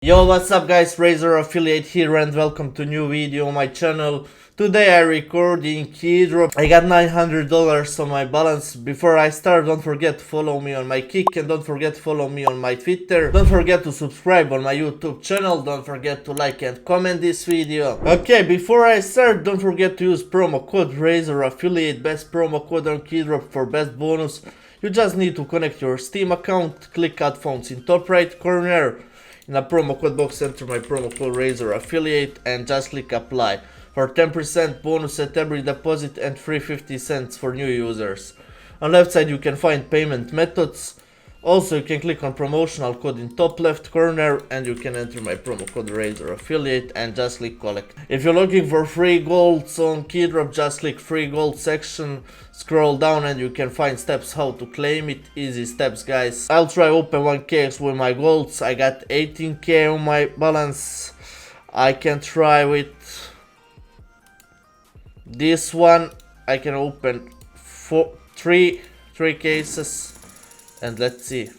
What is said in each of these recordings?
Yo, what's up guys, Razor Affiliate here and welcome to new video on my channel. Today I record in Keydrop. I got $900 on my balance. Before I start, don't forget to follow me on my Kick and don't forget to follow me on my Twitter. Don't forget to subscribe on my YouTube channel. Don't forget to like and comment this video. Okay, before I start, don't forget to use promo code Razor Affiliate, best promo code on Keydrop for best bonus. You just need to connect your Steam account, click add phones in top right corner. In the promo code box, enter my promo code Razor Affiliate and just click apply for 10% bonus at every deposit and free 50 cents for new users. On left side you can find payment methods. Also you can click on promotional code in top left corner and you can enter my promo code Razor Affiliate and just click collect. If you're looking for free golds on Keydrop, just click free gold section, scroll down and you can find steps how to claim it. Easy steps guys. I'll try open 1k with my golds. I got 18k on my balance. I can try with this one. I can open three cases and let's see.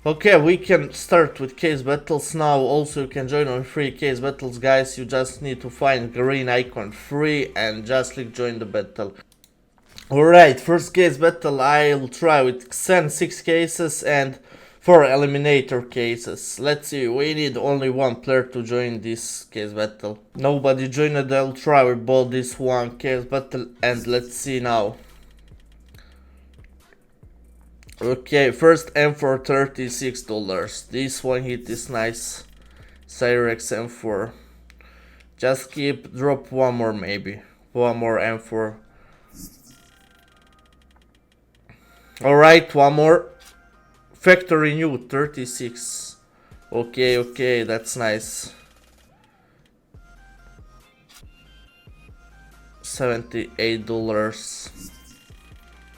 Okay, we can start with case battles now. Also you can join on free case battles guys. You just need to find green icon free and just click join the battle. Alright, first case battle I'll try with Xen 6 cases and 4 eliminator cases. Let's see, we need only one player to join this case battle. Nobody joined. I'll try with both this one case battle and let's see now. Okay, first M for $36. This one hit is nice. Cyrex M4. Just keep, drop one more maybe. One more M4. Alright, one more. Factory new 36. Okay, that's nice. $78.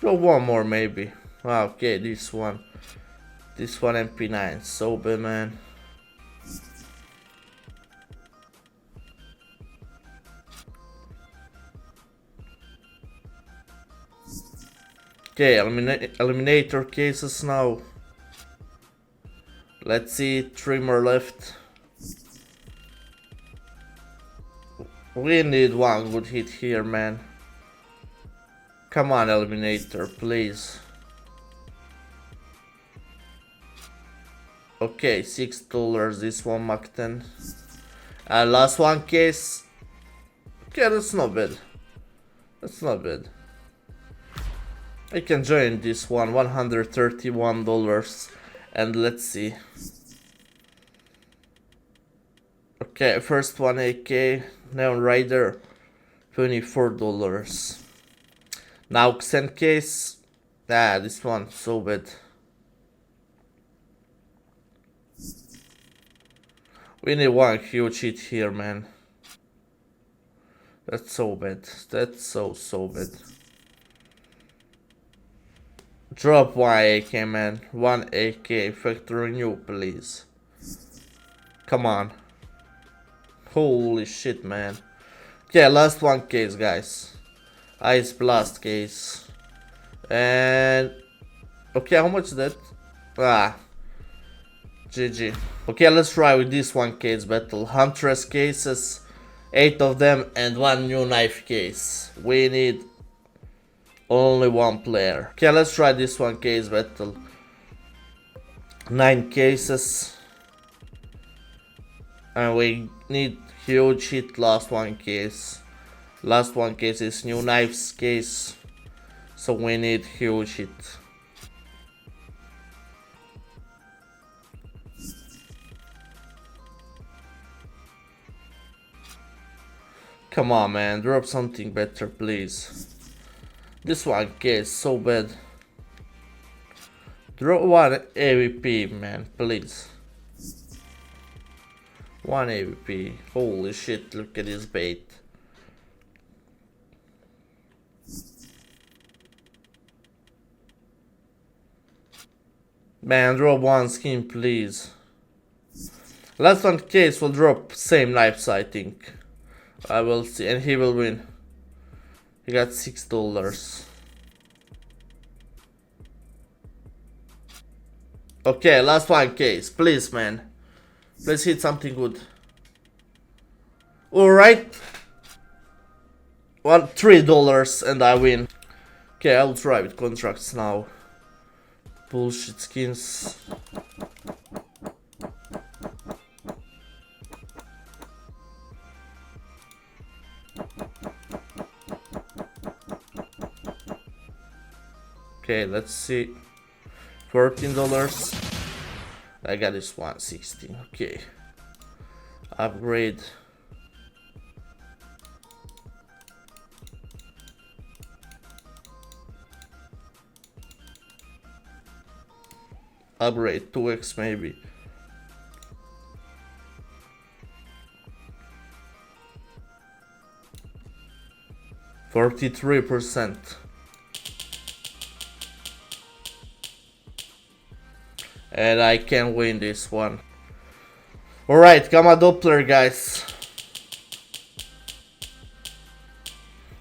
Go one more maybe. Okay, this one MP9, so bad man. Okay, eliminator cases now. Let's see, 3 more left. We need one good hit here, man. Come on, eliminator, please. Okay, $6. This one Mach 10. Last one case. Okay, that's not bad. That's not bad. I can join this one, $131. And let's see. Okay, first one AK, Neon Rider, $24. Now Xen case. This one so bad. We need one huge hit here, man. That's so bad. That's so bad. Drop one AK, man. One AK. Factory new, please. Come on. Holy shit, man. Okay, last one case, guys. Ice Blast case. And... okay, how much is that? GG. Okay, let's try with this one case battle. Huntress cases, 8 of them and one new knife case. We need only one player. Okay, let's try this one case battle. 9 cases. And we need huge hit last one case. Last one case is new knives case. So we need huge hit. Come on, man, drop something better, please. This one case so bad. Drop one AVP, man, please. One AVP. Holy shit, look at this bait. Man, drop one skin, please. Last one case will drop same knives, I think. I will see, and he will win. He got $6. Okay, last one case. Please, man. Let's hit something good. Alright. $3 and I win. Okay, I'll try with contracts now. Bullshit skins. Okay, let's see. $14. I got this one, 16. Okay. Upgrade. Upgrade 2x maybe. $43%. And I can win this one. Alright, Gamma Doppler, guys.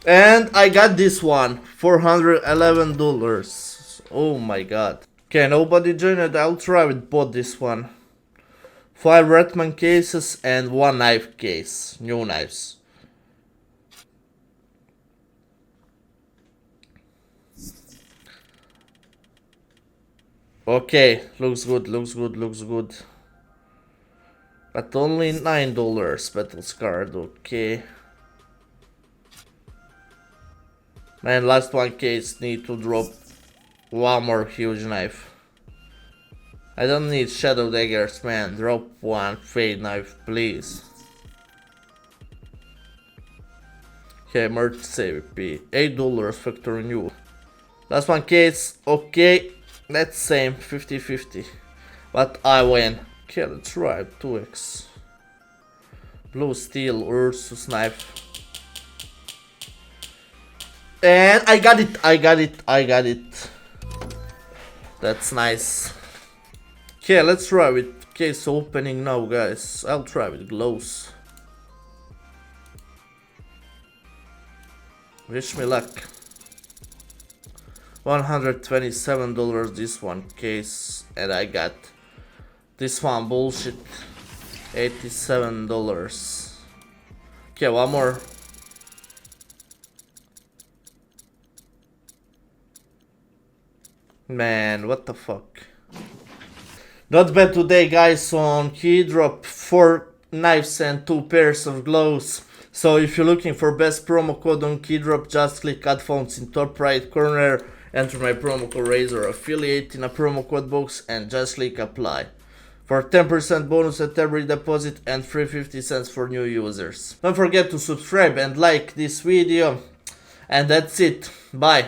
And I got this one, $411. Oh my god. Okay, nobody joined. I'll try with both this one. 5 Redman cases and 1 knife case. New knives. Okay, looks good, looks good, looks good. But only $9 battles card, okay. Man, last one case need to drop one more huge knife. I don't need shadow daggers, man. Drop one fade knife, please. Okay, merge CVP. $8 factory new. Last one case, okay. That's same, 50-50. But I win. Okay, let's try 2x. Blue steel, Ursus knife. And I got it, I got it, I got it. That's nice. Okay, let's try with case opening now, guys. I'll try with gloves. Wish me luck. $127 this one case, and I got this one bullshit, $87. Okay, one more. Man, what the fuck. Not bad today, guys, on Keydrop. 4 knives and 2 pairs of gloves. So if you're looking for best promo code on Keydrop, just click add fonts in top right corner. Enter my promo code Razor Affiliate in a promo code box and just click apply. For 10% bonus at every deposit and free 50 cents for new users. Don't forget to subscribe and like this video. And that's it. Bye.